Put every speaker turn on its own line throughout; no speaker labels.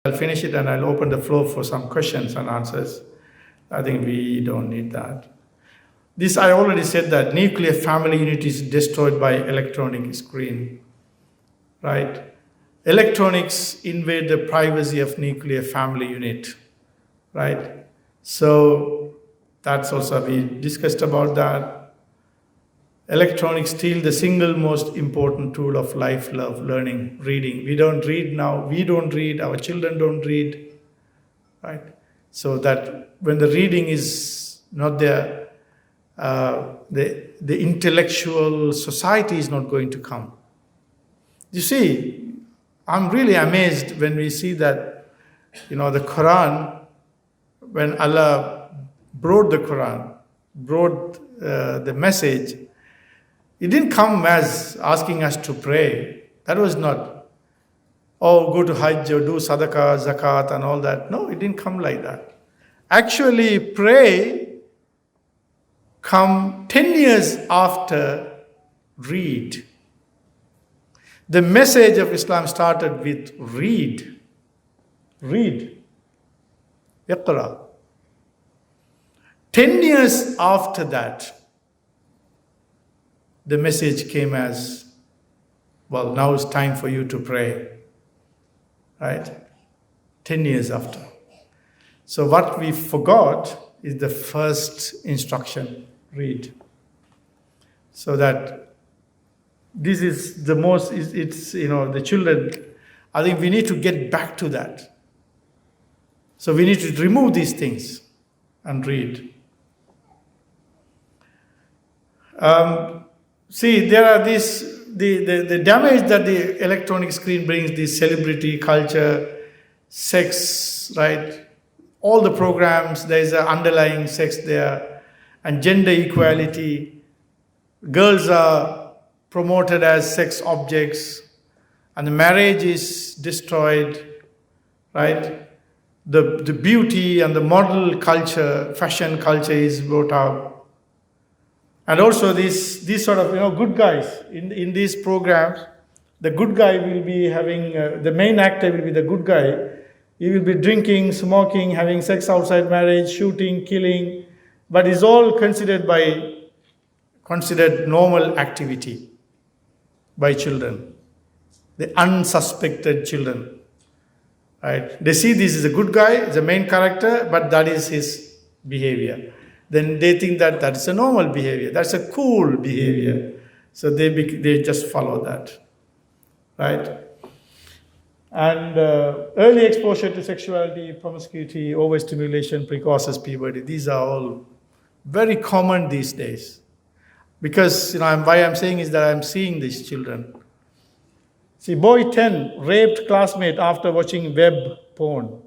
I'll finish it and I'll open the floor for some questions and answers. I think we don't need that. This, I already said that nuclear family unit is destroyed by electronic screen, right? Electronics invade the privacy of nuclear family unit, right? So that's also, we discussed about that. Electronics steal the single most important tool of life, love, learning, reading. We don't read now, we don't read, our children don't read, right? So that when the reading is not there, the intellectual society is not going to come. You see, I'm really amazed when we see that, the Quran, when Allah brought the Quran, brought the message, it didn't come as asking us to pray. That was not, go to Hajj or do Sadaqah, Zakat and all that. No, it didn't come like that. Actually, pray come 10 years after read. The message of Islam started with read. Read. Iqra. 10 years after that, the message came as, well, now it's time for you to pray. Right? 10 years after. So what we forgot is the first instruction, read. So that this is the most, the children, I think we need to get back to that. So we need to remove these things and read. See, there are the damage that the electronic screen brings, the celebrity culture, sex, right? All the programs, there is an underlying sex there, and gender equality. Girls are promoted as sex objects, and the marriage is destroyed, right? The beauty and the model culture, fashion culture is brought out. And also these sort of, good guys in these programs, the good guy will be having, the main actor will be the good guy. He will be drinking, smoking, having sex outside marriage, shooting, killing, but it's all considered normal activity by children, the unsuspected children, right? They see this is a good guy, the main character, but that is his behavior. Then they think that that's a normal behavior, that's a cool behavior. So they just follow that, right? And early exposure to sexuality, promiscuity, overstimulation, precocious puberty, these are all very common these days. Because why I'm saying is that I'm seeing these children. See, boy 10 raped classmate after watching web porn,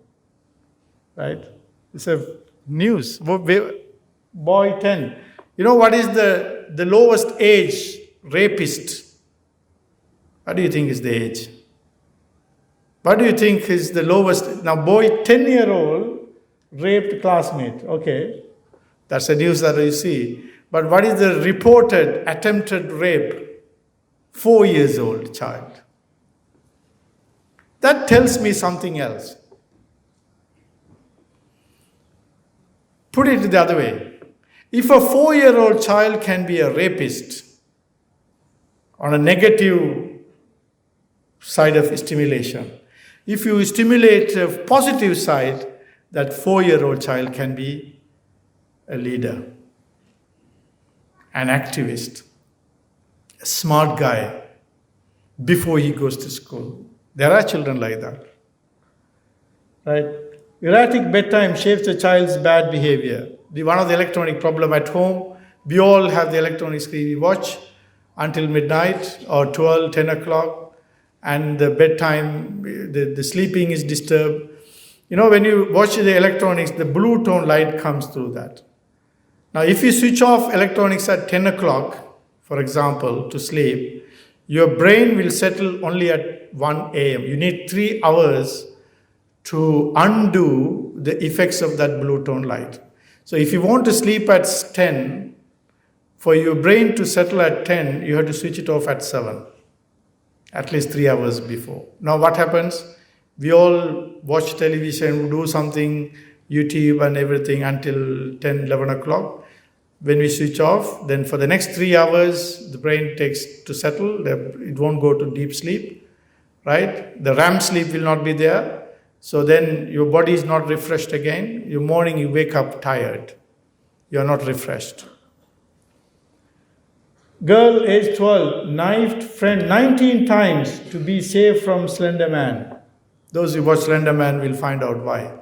right? It's a news. Boy 10. You know what is the lowest age rapist? What do you think is the age? What do you think is the lowest? Now, boy 10-year-old raped classmate. Okay, that's the news that you see. But what is the reported attempted rape? 4-year-old child. That tells me something else. Put it the other way. If a 4-year-old child can be a rapist on a negative side of stimulation, if you stimulate a positive side, that 4-year-old child can be a leader, an activist, a smart guy before he goes to school. There are children like that, right? Erratic bedtime shapes a child's bad behavior. One of the electronic problem at home, we all have the electronic screen. We watch until midnight or 12, 10 o'clock, and the bedtime, the sleeping is disturbed. When you watch the electronics, the blue tone light comes through that. Now, if you switch off electronics at 10 o'clock, for example, to sleep, your brain will settle only at 1 a.m. You need 3 hours to undo the effects of that blue tone light. So if you want to sleep at 10, for your brain to settle at 10, you have to switch it off at 7, at least 3 hours before. Now what happens? We all watch television, do something, YouTube and everything until 10, 11 o'clock. When we switch off, then for the next 3 hours, the brain takes to settle. It won't go to deep sleep, right? The REM sleep will not be there. So then your body is not refreshed again. Your morning, you wake up tired. You are not refreshed. Girl, age 12, knifed friend 19 times to be saved from Slender Man. Those who watch Slender Man will find out why,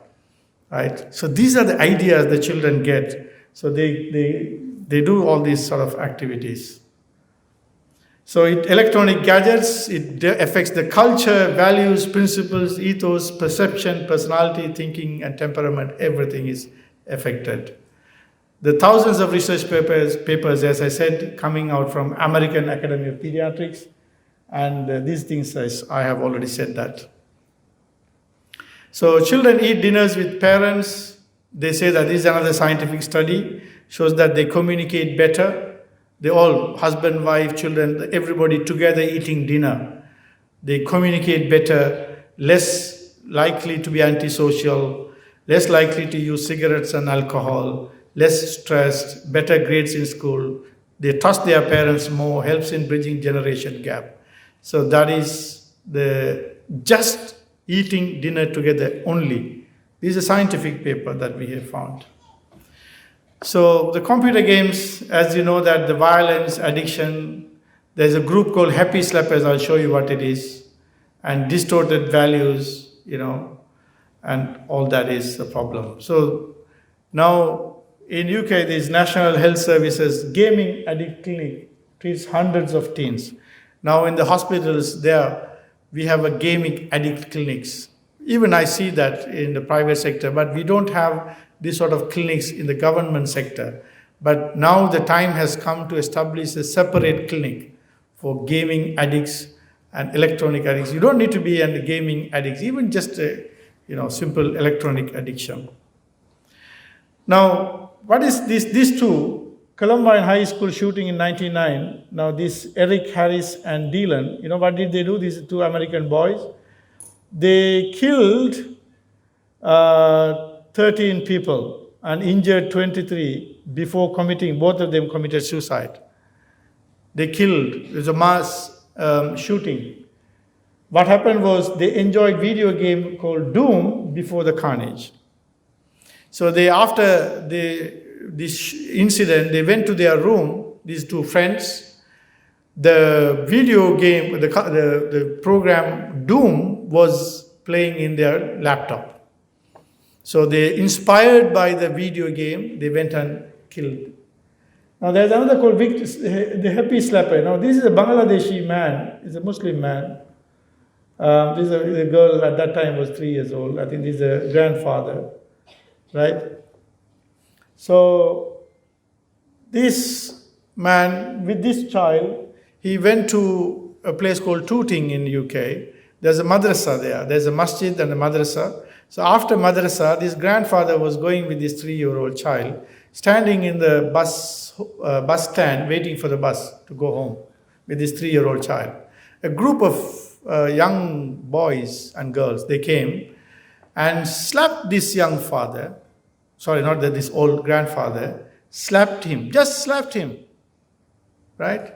right? So these are the ideas the children get. So they do all these sort of activities. So electronic gadgets, it affects the culture, values, principles, ethos, perception, personality, thinking, and temperament. Everything is affected. The thousands of research papers, as I said, coming out from American Academy of Pediatrics, and these things, I have already said that. So children eat dinners with parents. They say that this is another scientific study, shows that they communicate better. They all, husband, wife, children, everybody together eating dinner. They communicate better, less likely to be antisocial, less likely to use cigarettes and alcohol, less stressed, better grades in school. They trust their parents more, helps in bridging generation gap. So that is the just eating dinner together only. This is a scientific paper that we have found. So the computer games, as you know, that the violence, addiction, there's a group called Happy Slappers. I'll show you what it is. And distorted values, and all that is a problem. So now in UK, there's National Health Services Gaming Addict Clinic, treats hundreds of teens. Now in the hospitals there, we have a gaming addict clinics. Even I see that in the private sector, but we don't have this sort of clinics in the government sector. But now the time has come to establish a separate clinic for gaming addicts and electronic addicts. You don't need to be a gaming addict, even just a simple electronic addiction. Now, what is this? These two, Columbine High School shooting in 1999. Now, this Eric Harris and Dylan, what did they do? These two American boys. They killed 13 people and injured 23 before committing. Both of them committed suicide. They killed. It was a mass shooting. What happened was they enjoyed video game called Doom before the carnage. So after this incident, they went to their room, these two friends. The video game, the program Doom was playing in their laptop. So they, inspired by the video game, they went and killed. Now there's another called the Happy Slapper. Now this is a Bangladeshi man, he's a Muslim man. This is a girl at that time was 3 years old. I think this is a grandfather, right? So this man with this child, he went to a place called Tooting in UK. There's a madrasa there. There's a masjid and a madrasa. So after madrasa, this grandfather was going with this 3-year-old child, standing in the bus stand, waiting for the bus to go home with this 3-year-old child. A group of young boys and girls, they came and slapped this young father. Sorry, not that, this old grandfather, slapped him, just slapped him, right?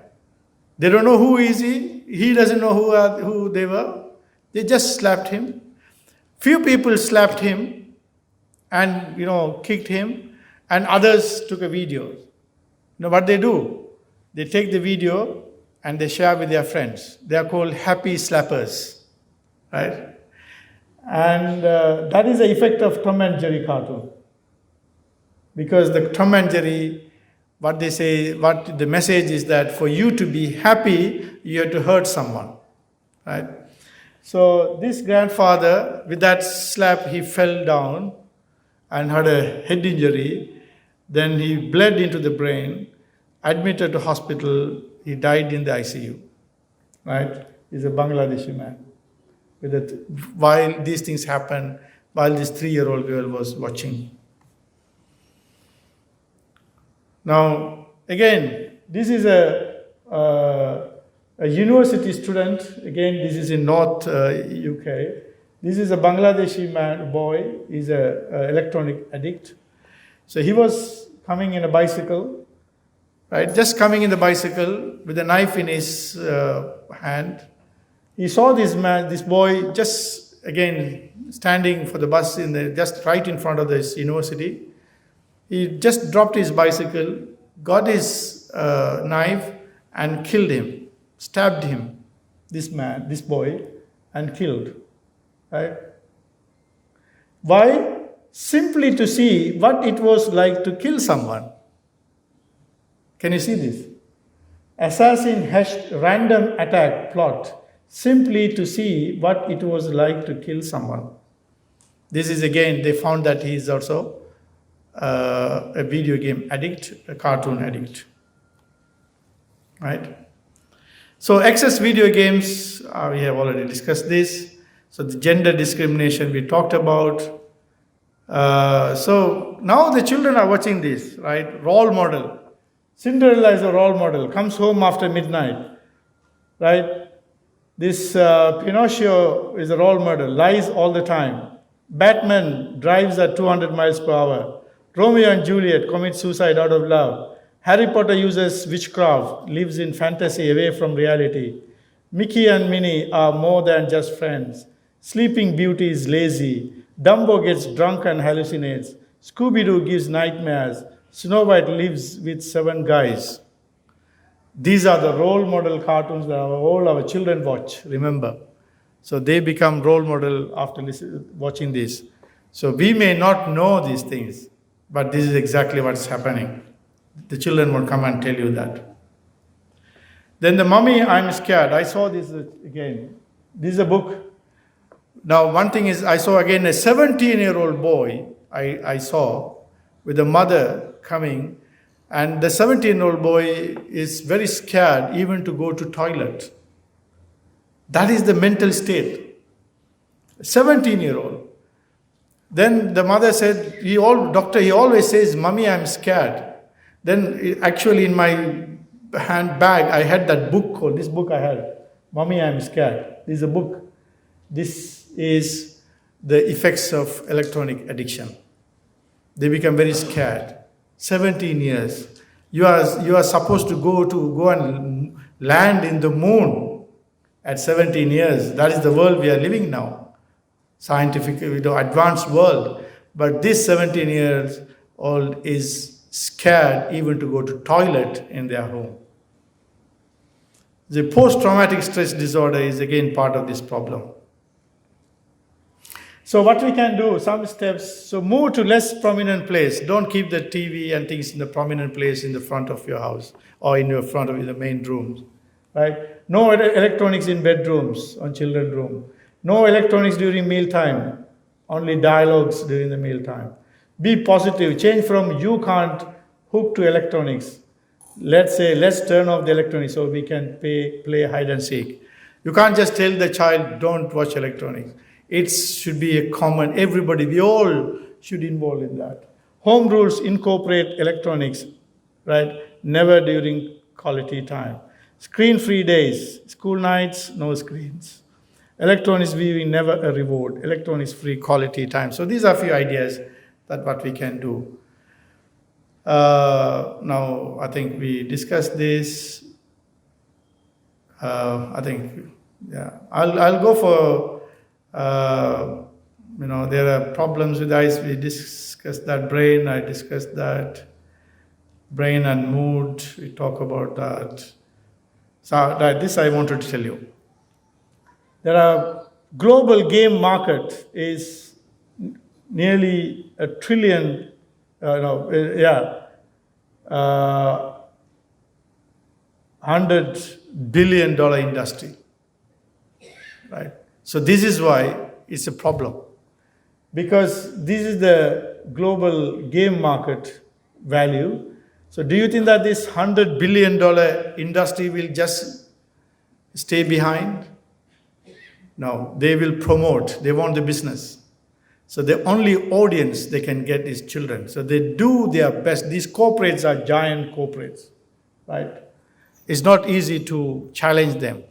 They don't know who is he. He doesn't know who they were. They just slapped him. Few people slapped him and, kicked him, and others took a video. What they do? They take the video and they share with their friends. They are called Happy Slappers, right? And that is the effect of Tom and Jerry cartoon. Because the Tom and Jerry, what they say, what the message is that for you to be happy, you have to hurt someone, right? So this grandfather, with that slap, he fell down and had a head injury. Then he bled into the brain, admitted to hospital. He died in the ICU, right? He's a Bangladeshi man. While these things happened, while this 3-year-old girl was watching. Now, again, this is a university student. Again, this is in North UK. This is a Bangladeshi boy. He's a electronic addict. So he was coming in a bicycle, right? Just coming in the bicycle with a knife in his hand. He saw this boy, just again standing for the bus just right in front of this university. He just dropped his bicycle, got his knife, and killed him, stabbed him, this boy, and killed. Right? Why? Simply to see what it was like to kill someone. Can you see this? Assassin hashed random attack plot simply to see what it was like to kill someone. This is again, they found that he is also a video game addict, a cartoon addict. Right? So excess video games, we have already discussed this. So the gender discrimination we talked about. So now the children are watching this, right? Role model. Cinderella is a role model, comes home after midnight, right? This Pinocchio is a role model, lies all the time. Batman drives at 200 miles per hour. Romeo and Juliet commit suicide out of love. Harry Potter uses witchcraft, lives in fantasy away from reality. Mickey and Minnie are more than just friends. Sleeping Beauty is lazy. Dumbo gets drunk and hallucinates. Scooby-Doo gives nightmares. Snow White lives with 7 guys. These are the role model cartoons that all our children watch, remember. So they become role model after watching this. So we may not know these things, but this is exactly what's happening. The children will come and tell you that. Then the Mummy, I'm Scared. I saw this again. This is a book. Now, one thing is, I saw again a 17-year-old boy, I saw, with a mother coming, and the 17-year-old boy is very scared even to go to toilet. That is the mental state. 17-year-old. Then the mother said, doctor, he always says, Mummy, I'm scared. Then actually in my handbag, I had that book called, this book I had, Mummy, I'm Scared. This is a book. This is the effects of electronic addiction. They become very scared. 17 years. You are supposed to go and land in the moon at 17 years. That is the world we are living now. Scientific, advanced world. But this 17 years old is scared even to go to toilet in their home. The post-traumatic stress disorder is again part of this problem. So what we can do, some steps, so move to less prominent place. Don't keep the TV and things in the prominent place in the front of your house or in your front of the main rooms, right? No electronics in bedrooms, on children's room. No electronics during mealtime, only dialogues during the mealtime. Be positive, change from you can't hook to electronics. Let's say, let's turn off the electronics so we can play hide and seek. You can't just tell the child, don't watch electronics. It should be a common, everybody, we all should involve in that. Home rules incorporate electronics, right? Never during quality time. Screen-free days, school nights, no screens. Electronics viewing, never a reward. Electronics-free quality time. So these are a few ideas that what we can do. Now, I think we discussed this. I think, yeah, I'll go for, there are problems with eyes. We discussed that brain. I discussed that brain and mood. We talk about that. So this I wanted to tell you. There are global game market is nearly $1 trillion. $100 billion industry, right? So this is why it's a problem, because this is the global game market value. So do you think that this $100 billion industry will just stay behind? No, they will promote. They want the business. So the only audience they can get is children. So they do their best. These corporates are giant corporates, right? It's not easy to challenge them.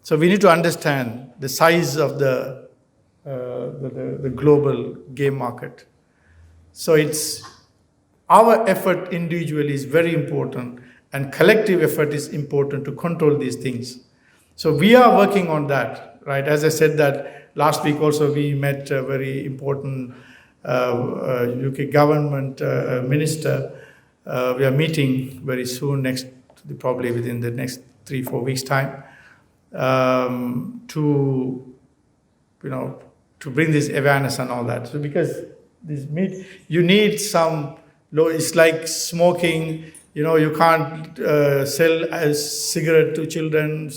So we need to understand the size of the the global game market. So it's our effort individually is very important, and collective effort is important to control these things. So we are working on that, right? As I said that last week also we met a very important UK government minister. We are meeting very soon, probably within the next 3-4 weeks time, to to bring this awareness and all that. So because this meat, you need some law. It's like smoking. You can't sell a cigarette to children,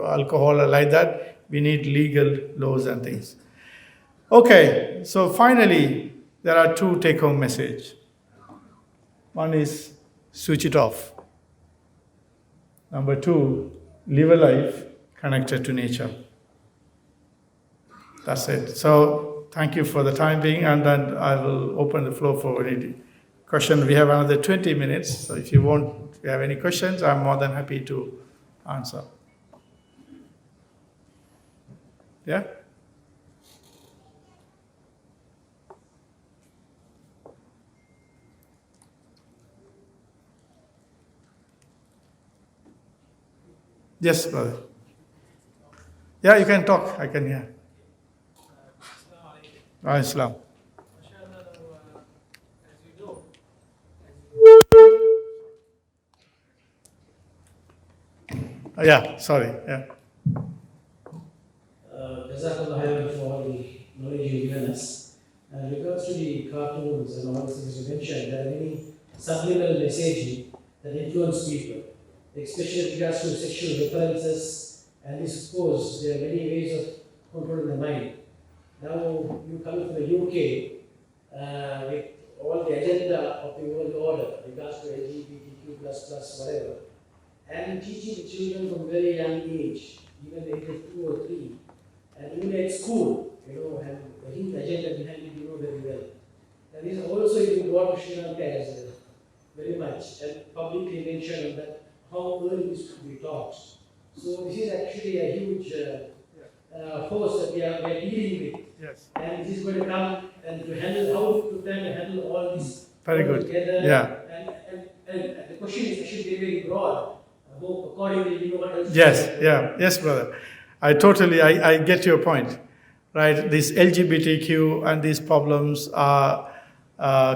alcohol or like that. We need legal laws and things. Okay, so finally, there are 2 take-home messages. One is switch it off. Number 2, live a life connected to nature. That's it. So thank you for the time being, and then I will open the floor for any question. We have another 20 minutes, so if you have any questions, I'm more than happy to answer. Yeah? Yes, brother. Yeah, you can talk. I can hear. Islam. Yeah, sorry. Yeah.
Jazakallah khairan for the knowledge you've given us. In regards to the cartoons and all the things you mentioned, there are many subliminal messaging that influence people, especially in regards to sexual references, and we suppose there are many ways of controlling the mind. Now, you coming from the UK with all the agenda of the world order, regards to LGBTQ++, whatever, and teaching the children from very young age, even the age of 2 or 3, and even at school, and the hidden agenda behind it, very well. And this is also even brought to Sri Lanka as very much, and publicly mentioned that how early this could be taught. So this is actually a huge force that we are dealing with.
Yes.
And this is going to come and to handle how to plan to handle all this
very good
together.
Yeah.
And the question is actually very broad. Accordingly, what else?
Yes, brother. I get your point, right? This LGBTQ and these problems are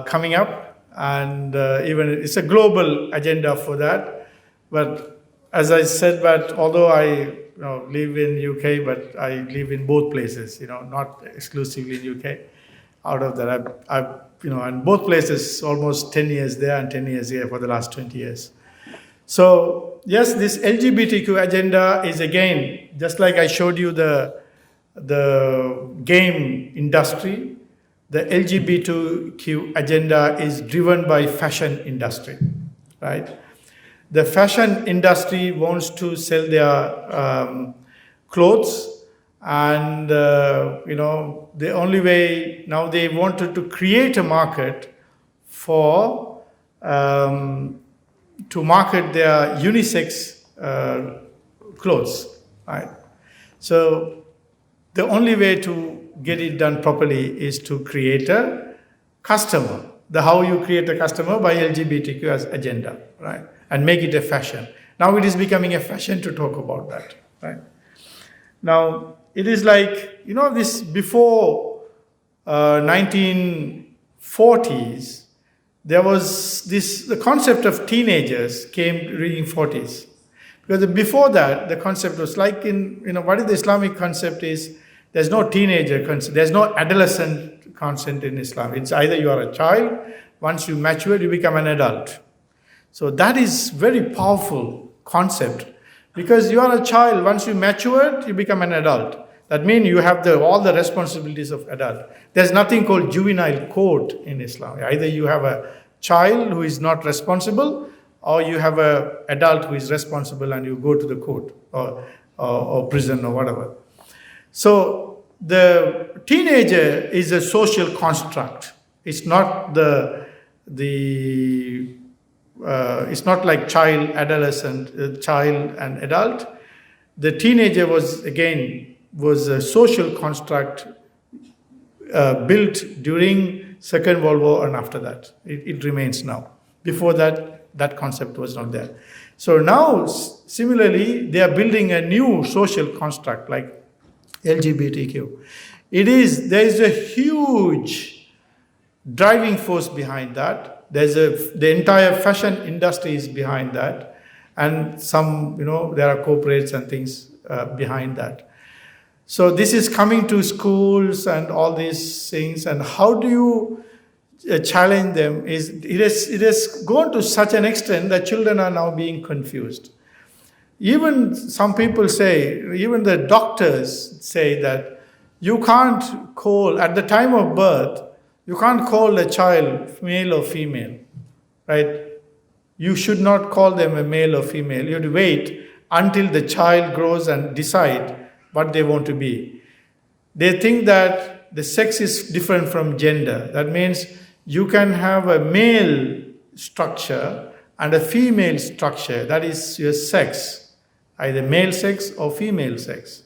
coming up, and even it's a global agenda for that. But as I said, but although I live in UK, but I live in both places, not exclusively in UK. Out of that, I've in both places almost 10 years there and 10 years here for the last 20 years. So yes, this LGBTQ agenda is, again, just like I showed you the game industry, the LGBTQ agenda is driven by fashion industry, right? The fashion industry wants to sell their clothes, and the only way now they wanted to create a market for to market their unisex clothes, right? So the only way to get it done properly is to create a customer. How you create a customer by LGBTQ as agenda, right? And make it a fashion. Now it is becoming a fashion to talk about that, right? Now it is like, this before 1940s, there was the concept of teenagers came during 40s. Because before that, the concept was like what is the Islamic concept is, there's no teenager concept, there's no adolescent concept in Islam. It's either you are a child, once you mature, you become an adult. So that is very powerful concept, because you are a child, once you mature, you become an adult. That means you have all the responsibilities of adult. There's nothing called juvenile court in Islam. Either you have a child who is not responsible, or you have an adult who is responsible and you go to the court or prison or whatever. So the teenager is a social construct. It's not it's not like child, adolescent, child and adult. The teenager was a social construct built during Second World War and after that. It remains now. Before that, that concept was not there. So now, similarly, they are building a new social construct like LGBTQ. There is a huge driving force behind that. The entire fashion industry is behind that, and some, there are corporates and things behind that. So this is coming to schools and all these things, and how do you challenge them? It has gone to such an extent that children are now being confused. Even some people say, even the doctors say that you can't call, at the time of birth, you can't call a child male or female, right? You should not call them a male or female. You have to wait until the child grows and decide what they want to be. They think that the sex is different from gender. That means you can have a male structure and a female structure. That is your sex, either male sex or female sex.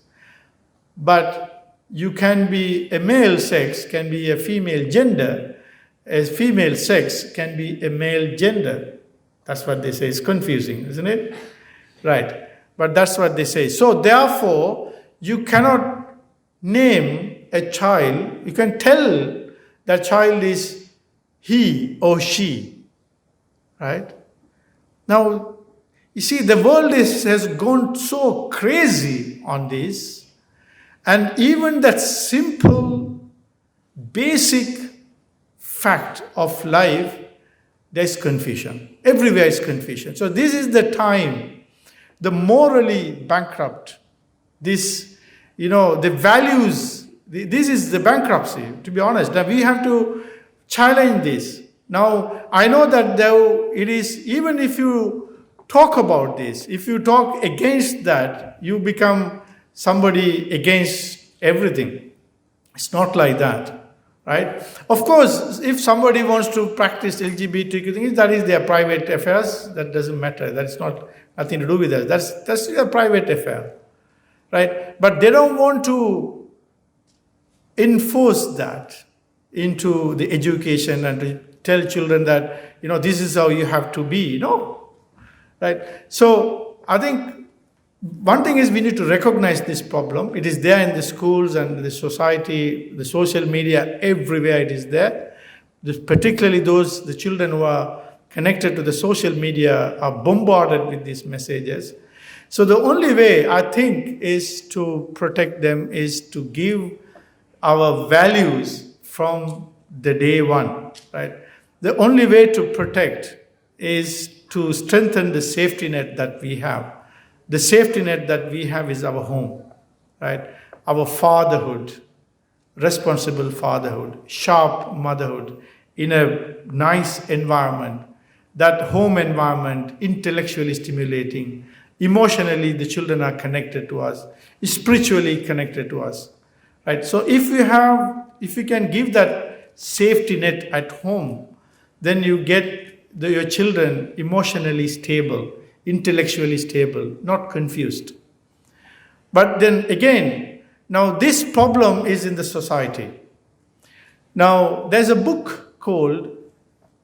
But you can be a male sex, can be a female gender. A female sex can be a male gender. That's what they say. It's confusing, isn't it? Right. But that's what they say. So therefore, you cannot name a child. You can tell that child is he or she. Right? Now, you see, the world has gone so crazy on this. And even that simple, basic fact of life, there's confusion. Everywhere is confusion. So this is the time, the morally bankrupt, this, the values, this is the bankruptcy, to be honest. Now we have to challenge this. Now, I know that it is, even if you talk about this, if you talk against that, you become somebody against everything. It's not like that, right? Of course, if somebody wants to practice LGBTQ things, that is their private affairs. That doesn't matter. That's nothing to do with us. That's their private affair, right? But they don't want to enforce that into the education and to tell children that, this is how you have to be, right? So I think one thing is we need to recognize this problem. It is there in the schools and the society, the social media, everywhere it is there. Particularly the children who are connected to the social media are bombarded with these messages. So the only way, I think, is to protect them is to give our values from the day one, right? The only way to protect is to strengthen the safety net that we have. The safety net that we have is our home, right? Our fatherhood, responsible fatherhood, sharp motherhood in a nice environment. That home environment, intellectually stimulating, emotionally the children are connected to us, spiritually connected to us, right? So if you can give that safety net at home, then you get your children emotionally stable, intellectually stable, not confused. But then again, now this problem is in the society. Now there's a book called,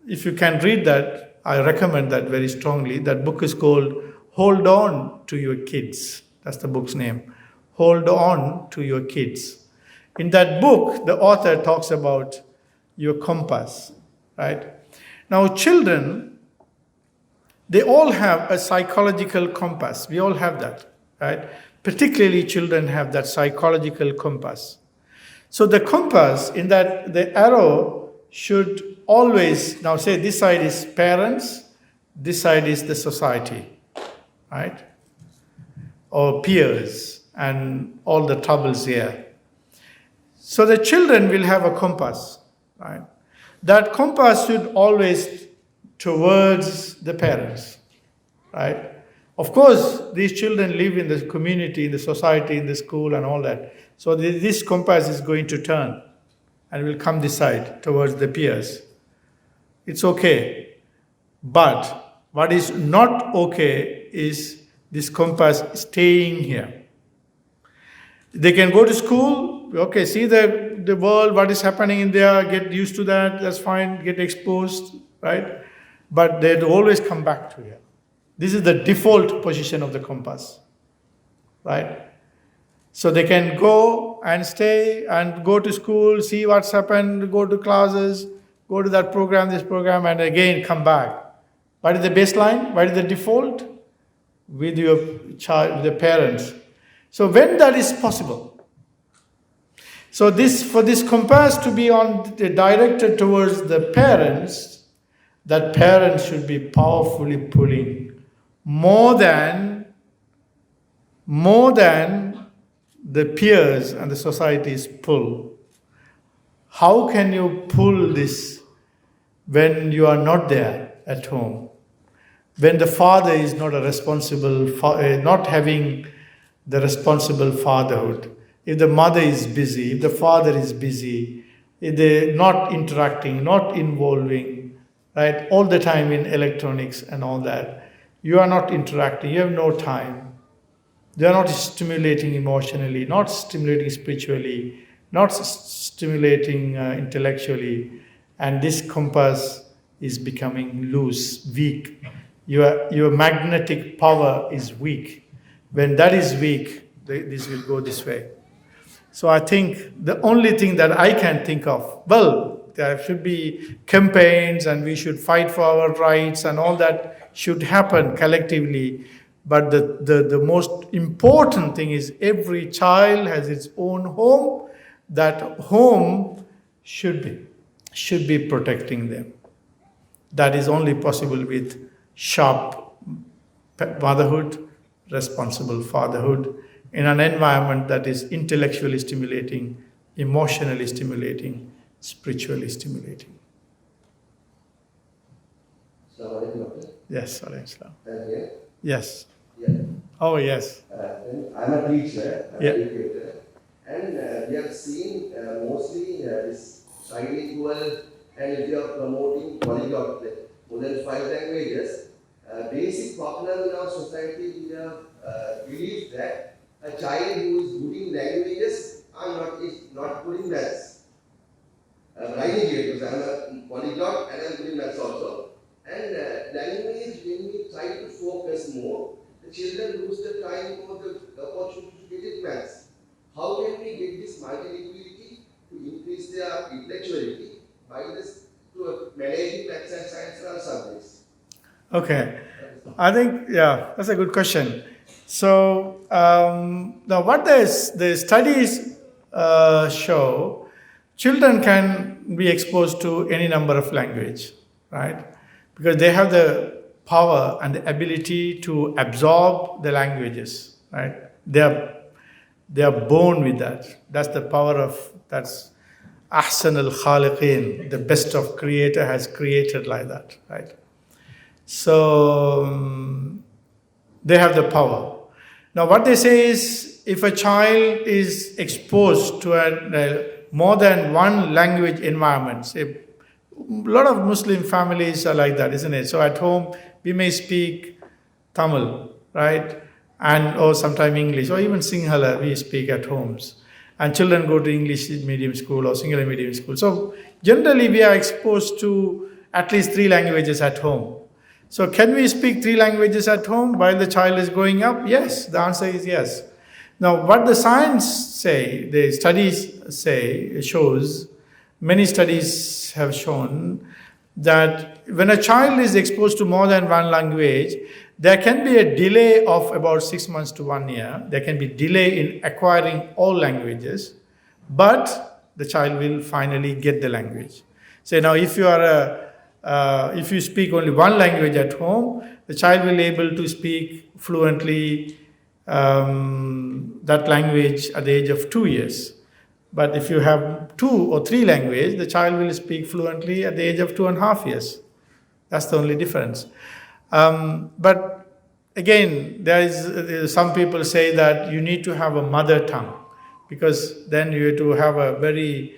if you can read that, I recommend that very strongly. That book is called Hold On to Your Kids. That's the book's name. Hold On to Your Kids. In that book, the author talks about your compass, right? Now children, they all have a psychological compass. We all have that, right? Particularly children have that psychological compass. So the compass, in that the arrow should always, now say this side is parents, this side is the society, right? Or peers and all the troubles here. So the children will have a compass, right? That compass should always towards the parents, right? Of course, these children live in the community, in the society, in the school and all that. So this compass is going to turn and will come this side towards the peers. It's okay. But what is not okay is this compass staying here. They can go to school, okay, see the the world, what is happening in there, get used to that, that's fine, get exposed, right? But they'd always come back to here. This is the default position of the compass, right? So they can go and stay and go to school, see what's happened, go to classes, go to that program, this program, and again come back. What is the baseline? What is the default? With your child, with the parents. So when that is possible, so for this compass to be directed towards the parents, that parents should be powerfully pulling more than the peers and the society's pull. How can you pull this when you are not there at home? When the father is not a responsible, not having the responsible fatherhood. If the mother is busy, if the father is busy, if they're not interacting, not involving, right, all the time in electronics and all that, you are not interacting, you have no time. They are not stimulating emotionally, not stimulating spiritually, not stimulating intellectually, and this compass is becoming loose, weak. Your magnetic power is weak. When that is weak, this will go this way. So I think the only thing that I can think of, well, there should be campaigns and we should fight for our rights and all that should happen collectively. But the most important thing is every child has its own home. That home should be protecting them. That is only possible with sharp motherhood, responsible fatherhood, in an environment that is intellectually stimulating, emotionally stimulating, spiritually stimulating. Yes, alayhi salam. Yes.
Yeah.
Oh, yes.
I'm a teacher, I'm
Yeah.
an educator, and we have seen mostly this trilingual, and if you are promoting polyglot, more than 5 languages, basic problem in our society, we have believed that a child who is good in languages is not good in maths. I'm educated, I'm a polyglot and I'm good in maths also. And language, when we try to focus more, the children lose the time or the opportunity to get it maths. How can we get this multilinguality to increase their intellectuality by this to managing maths and science and other subjects?
Okay. I think, yeah, that's a good question. So now what the studies show, children can be exposed to any number of language, right? Because they have the power and the ability to absorb the languages, right? They are born with that. That's the power of, that's Ahsan al-Khaliqin, the best of creator has created like that, right? So they have the power. Now what they say is, if a child is exposed to a more than one language environment, say, a lot of Muslim families are like that, isn't it? So at home, we may speak Tamil, right? And or sometimes English, or even Sinhala we speak at homes. And children go to English medium school or Sinhala medium school. So generally we are exposed to at least 3 languages at home. So can we speak 3 languages at home while the child is growing up? Yes, the answer is yes. Now what the science say, the studies say, shows, many studies have shown that when a child is exposed to more than one language, there can be a delay of about 6 months to 1 year. There can be delay in acquiring all languages, but the child will finally get the language. So now if you speak only one language at home, the child will be able to speak fluently that language at the age of 2 years. But if you have 2 or 3 languages, the child will speak fluently at the age of 2.5 years. That's the only difference. But again, there is some people say that you need to have a mother tongue, because then you have to have a very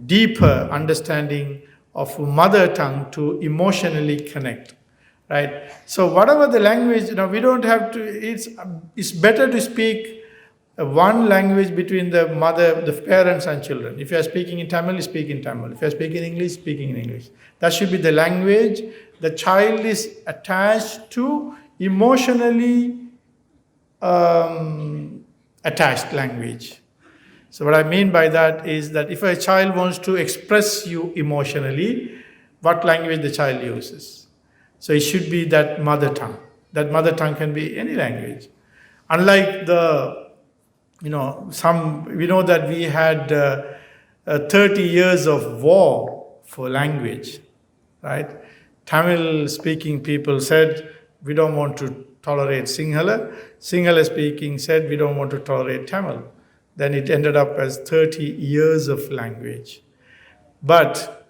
deeper understanding of mother tongue to emotionally connect, right? So whatever the language, we don't have to, it's better to speak one language between the mother, the parents and children. If you are speaking in Tamil, speak in Tamil. If you are speaking in English, speaking in English. That should be the language the child is attached to, emotionally attached language. So what I mean by that is that if a child wants to express you emotionally, what language the child uses. So it should be that mother tongue. That mother tongue can be any language. Unlike we know that we had 30 years of war for language, right? Tamil speaking people said, we don't want to tolerate Sinhala. Sinhala speaking said, we don't want to tolerate Tamil. Then it ended up as 30 years of language. But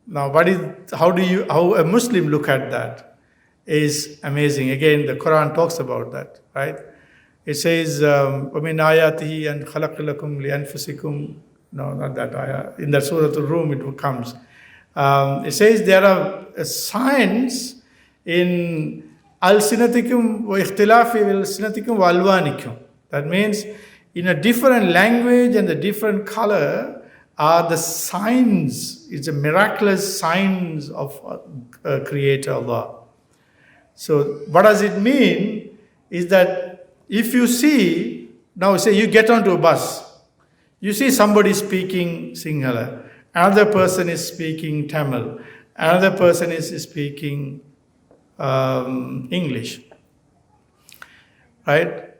now how a Muslim look at that is amazing. Again, the Quran talks about that, right? It says, وَمِنْ آيَاتِهِ أَنْ خَلَقَ لَكُمْ لِأَنفُسِكُمْ. No, not that ayah. In the Surah Al-Rum it comes. It says there are signs in al-sinatikum wa ikhtilafi al-sinatikum wa alwanikum. That means in a different language and the different color are the signs. It's a miraculous signs of Creator Allah. So what does it mean is that if you see, now say you get onto a bus, you see somebody speaking Sinhala, another person is speaking Tamil, another person is speaking English, right?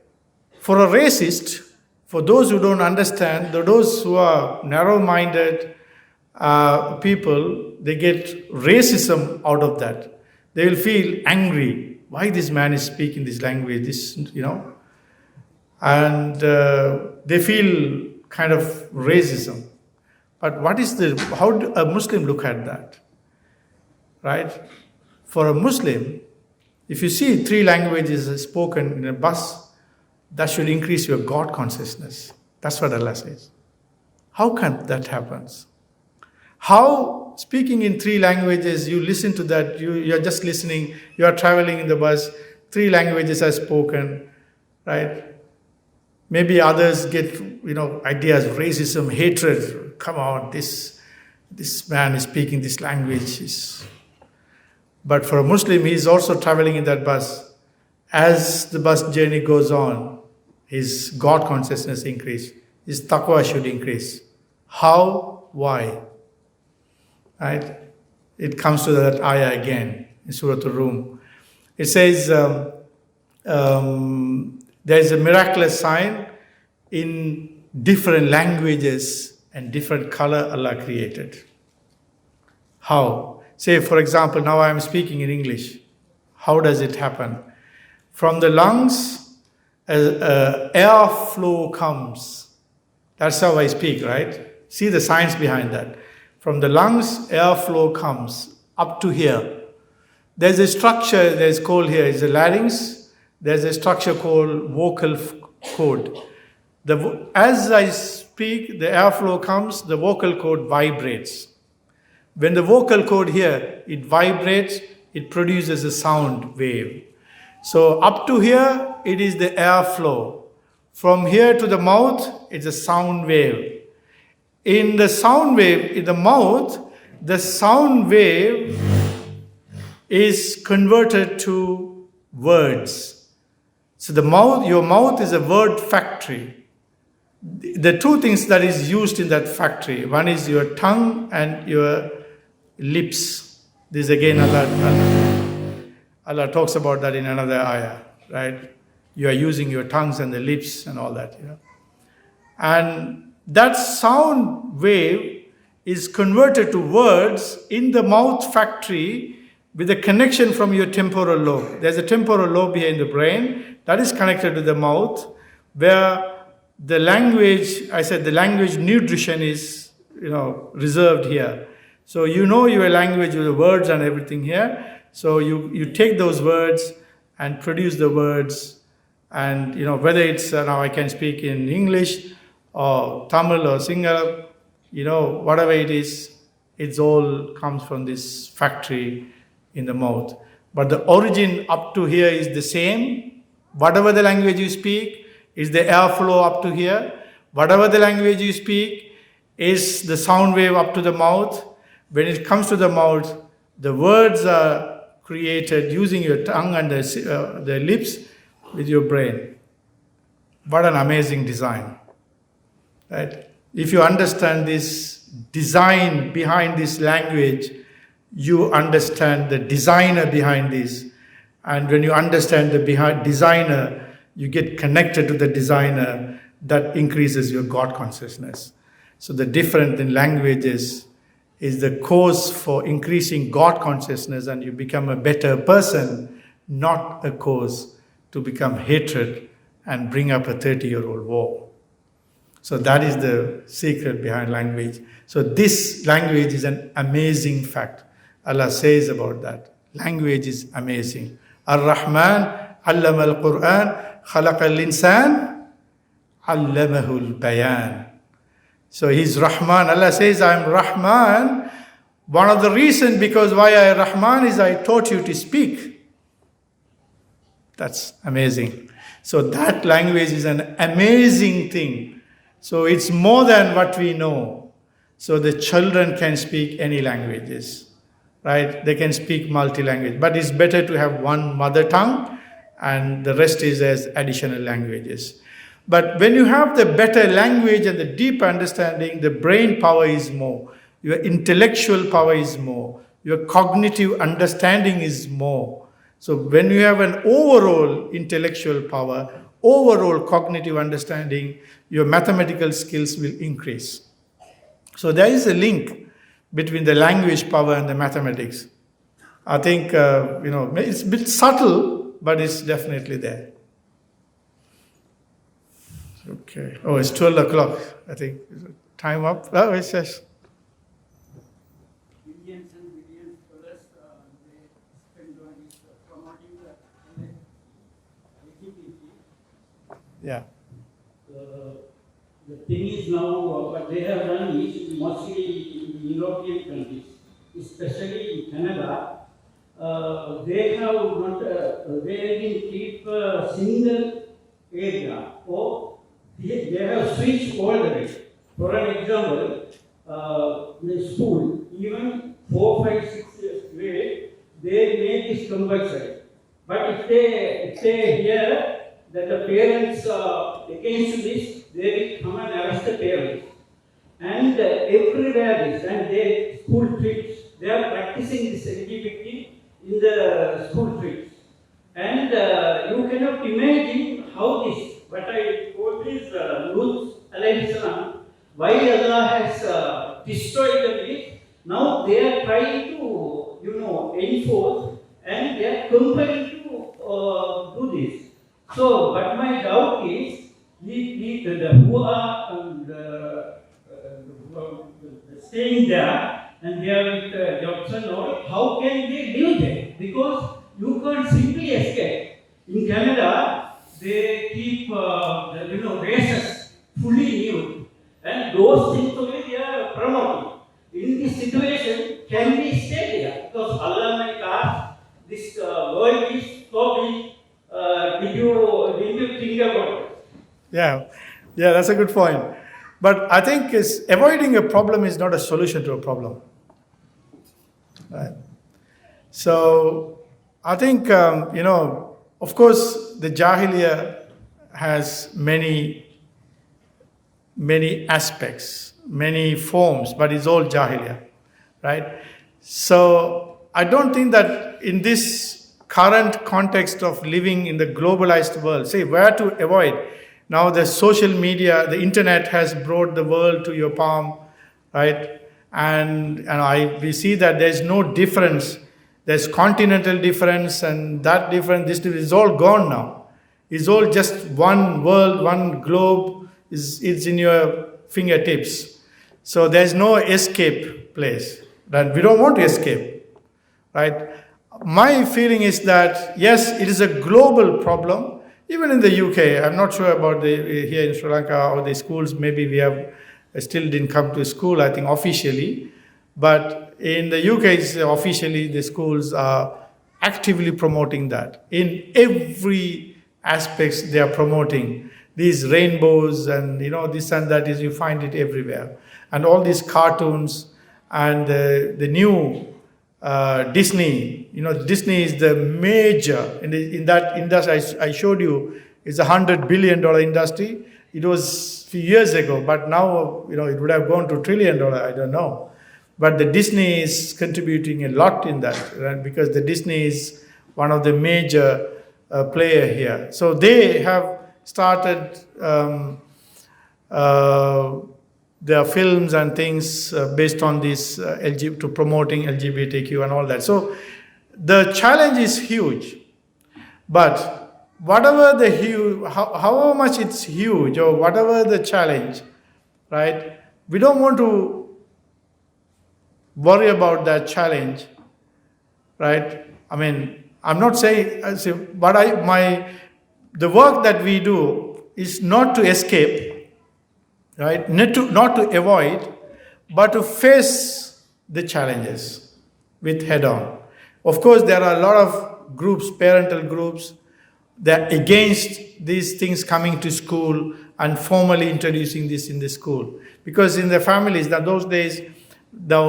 For a racist, for those who don't understand, those who are narrow-minded people, they get racism out of that. They will feel angry. Why this man is speaking this language, and they feel kind of racism. But how do a Muslim look at that? Right? For a Muslim, if you see 3 languages spoken in a bus, that should increase your God consciousness. That's what Allah says. How can that happen? How, speaking in 3 languages, you listen to that, you're just listening, you are traveling in the bus, 3 languages are spoken, right? Maybe others get, ideas, racism, hatred. Come on, this man is speaking this language. But for a Muslim, he is also traveling in that bus. As the bus journey goes on, his God consciousness increase. His taqwa should increase. How? Why? Right? It comes to that ayah again in Surah Al-Rum. It says, there is a miraculous sign in different languages and different color Allah created. How? Say, for example, now I am speaking in English. How does it happen? From the lungs, airflow comes. That's how I speak, right? See the science behind that. From the lungs, airflow comes up to here. There's a structure that's called here is the larynx. There's a structure called vocal cord. As I speak, the airflow comes, the vocal cord vibrates. When the vocal cord here, it vibrates, it produces a sound wave. So up to here, it is the airflow. From here to the mouth, it's a sound wave. In the sound wave, in the mouth, the sound wave is converted to words. So your mouth is a word factory. The 2 things that is used in that factory, one is your tongue and your lips. This again, Allah talks about that in another ayah, right? You are using your tongues and the lips and all that, And that sound wave is converted to words in the mouth factory with a connection from your temporal lobe. There's a temporal lobe here in the brain that is connected to the mouth, where the language, the language nutrition is, reserved here. So your language with the words and everything here. So you take those words and produce the words, and whether it's now I can speak in English or Tamil or Sinhala, whatever it is, it's all comes from this factory in the mouth. But the origin up to here is the same. Whatever the language you speak, is the airflow up to here. Whatever the language you speak is the sound wave up to the mouth. When it comes to the mouth, the words are created using your tongue and the lips with your brain. What an amazing design, right? If you understand this design behind this language, you understand the designer behind this. And when you understand the designer, you get connected to the designer. That increases your God consciousness. So the difference in languages is the cause for increasing God consciousness, and you become a better person, not a cause to become hatred and bring up a 30-year-old war. So that is the secret behind language. So this language is an amazing fact. Allah says about that. Language is amazing. Ar-Rahman, allama al-Quran, khalaqa al-insan, allamahu al-bayan. So he's Rahman. Allah says, I am Rahman. One of the reasons because why I am Rahman is I taught you to speak. That's amazing. So that language is an amazing thing. So it's more than what we know. So the children can speak any languages, right? They can speak multi-language. But it's better to have one mother tongue and the rest is as additional languages. But when you have the better language and the deep understanding, the brain power is more. Your intellectual power is more. Your cognitive understanding is more. So when you have an overall intellectual power, overall cognitive understanding, your mathematical skills will increase. So there is a link between the language power and the mathematics. I think, it's a bit subtle, but it's definitely there. Okay. Oh, it's 12 o'clock, I think. Time up? Oh, it's just.
Billions and billions dollars they spend on this promoting the LGBT.
Yeah.
The thing is now what they have done is mostly in the European countries, especially in Canada, they have not they didn't keep a single area or they have switched all the way. For an example, the school, even 4, 5, 6 years grade, they make this compulsory. But if they hear that the parents are against this, they will come and arrest the parents. And everywhere this, and they school trips, they are practicing this LGBT in the school trips. And you cannot imagine how this, but I told this Lut alayhi salam, why Allah has destroyed the place. Now they are trying to, enforce, and they are compelled to do this. So, but my doubt is, who are staying there and they are with jobs and all, how can they live there? Because you can't simply escape. In Canada, they keep races fully nude, and those things only they are promoting. In this situation, can we stay there? Because Allah might ask, this world is so big. Did you think about it?
Yeah, that's a good point. But I think avoiding a problem is not a solution to a problem. Right? So I think, of course, the Jahiliyyah has many aspects, many forms, but it's all Jahiliyyah, right? So I don't think that in this current context of living in the globalized world, say where to avoid. Now the social media, the internet has brought the world to your palm, right? And we see that there's no difference. There's continental difference and that difference, this difference is all gone now. It's all just one world, one globe, it's in your fingertips. So there's no escape place. That we don't want to escape, right? My feeling is that, yes, it is a global problem. Even in the UK, I'm not sure about here in Sri Lanka or the schools, maybe we have still didn't come to school, I think officially. But in the UK, officially the schools are actively promoting that. In every aspects they are promoting these rainbows and this and that is you find it everywhere, and all these cartoons and the new Disney. Disney is the major in that industry. I showed you is $100 billion industry. It was a few years ago, but now it would have gone to $1 trillion. I don't know, but the Disney is contributing a lot in that, right? Because the Disney is one of the major player here. So they have started their films and things based on this to promoting LGBTQ and all that. So the challenge is huge, but whatever the huge, however much it's huge or whatever the challenge, right? We don't want to worry about that challenge, right? I mean, I'm not saying, but the work that we do is not to escape, right? Not to avoid, but to face the challenges with head on. Of course, there are a lot of groups, parental groups, that are against these things coming to school and formally introducing this in the school. Because in the families, that those days, the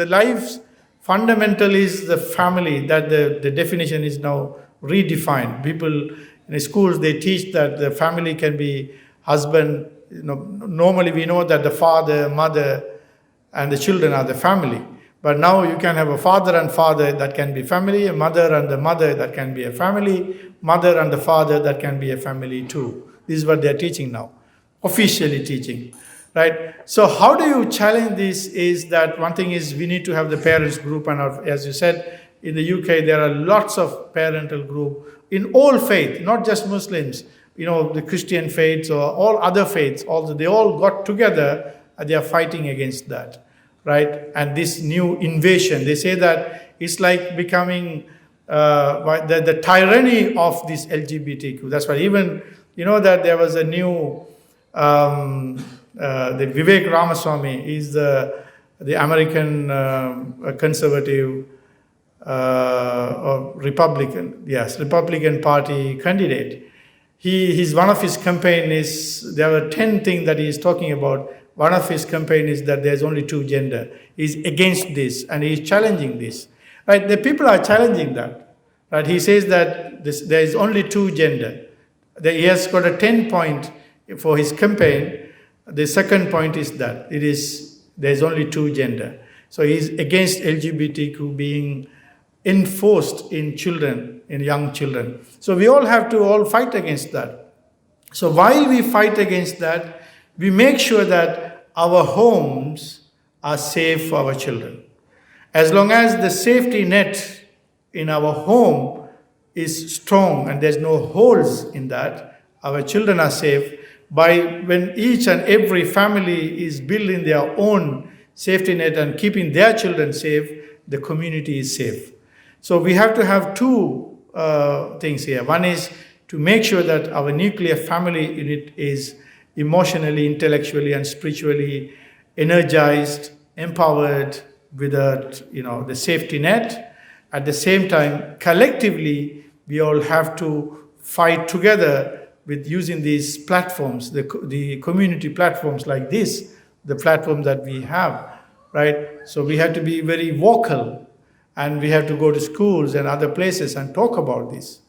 life's fundamental is the family, that the definition is now redefined. People in schools, they teach that the family can be husband. Normally we know that the father, mother, and the children are the family. But now you can have a father and father that can be family, a mother and the mother that can be a family, mother and the father that can be a family too. This is what they're teaching now, officially teaching, right? So how do you challenge this is that one thing is we need to have the parents group, and as you said, in the UK there are lots of parental group in all faith, not just Muslims, the Christian faiths or all other faiths, also they all got together and they are fighting against that. Right? And this new invasion, they say that it's like becoming the tyranny of this LGBTQ. That's why even, that there was a new, the Vivek Ramaswamy is the American conservative or Republican Party candidate. One of his campaign is, there were 10 things that he is talking about. One of his campaign is that there's only two gender. He's against this and he's challenging this. Right? The people are challenging that. Right? He says that there is only two gender. He has got a 10 point for his campaign. The second point is that there's only two gender. So he's against LGBTQ being enforced in children, in young children. So we all have to fight against that. So while we fight against that, we make sure that our homes are safe for our children. As long as the safety net in our home is strong and there's no holes in that, our children are safe. When each and every family is building their own safety net and keeping their children safe, the community is safe. So we have to have two things here. One is to make sure that our nuclear family unit is emotionally, intellectually, and spiritually energized, empowered with the safety net. At the same time, collectively, we all have to fight together with using these platforms, the community platforms like this, the platform that we have, right? So we have to be very vocal, and we have to go to schools and other places and talk about this.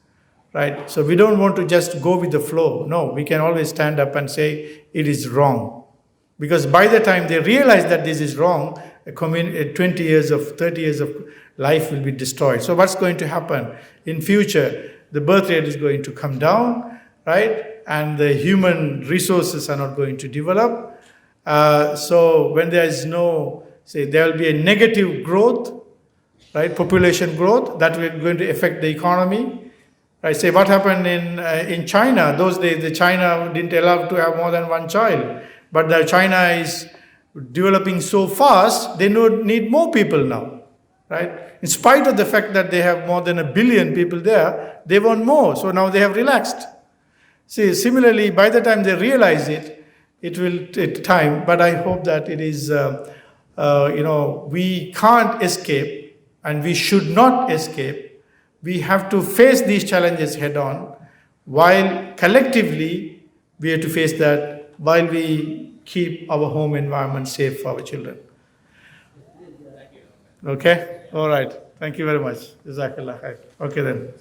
Right? So we don't want to just go with the flow. No, we can always stand up and say it is wrong. Because by the time they realize that this is wrong, 20 years of 30 years of life will be destroyed. So what's going to happen? In future, the birth rate is going to come down, right? And the human resources are not going to develop. So when there is there will be a negative growth, right? Population growth, that will going to affect the economy. I say what happened in China. Those days, China didn't allow to have more than one child. But China is developing so fast, they need more people now. Right? In spite of the fact that they have more than 1 billion people there, they want more. So now they have relaxed. See, similarly, by the time they realize it, it will take time. But I hope that it is, we can't escape and we should not escape. We have to face these challenges head on. while collectively we have to face that while we keep our home environment safe for our children. Okay? All right. Thank you very much. Jazakallah khair. Okay then.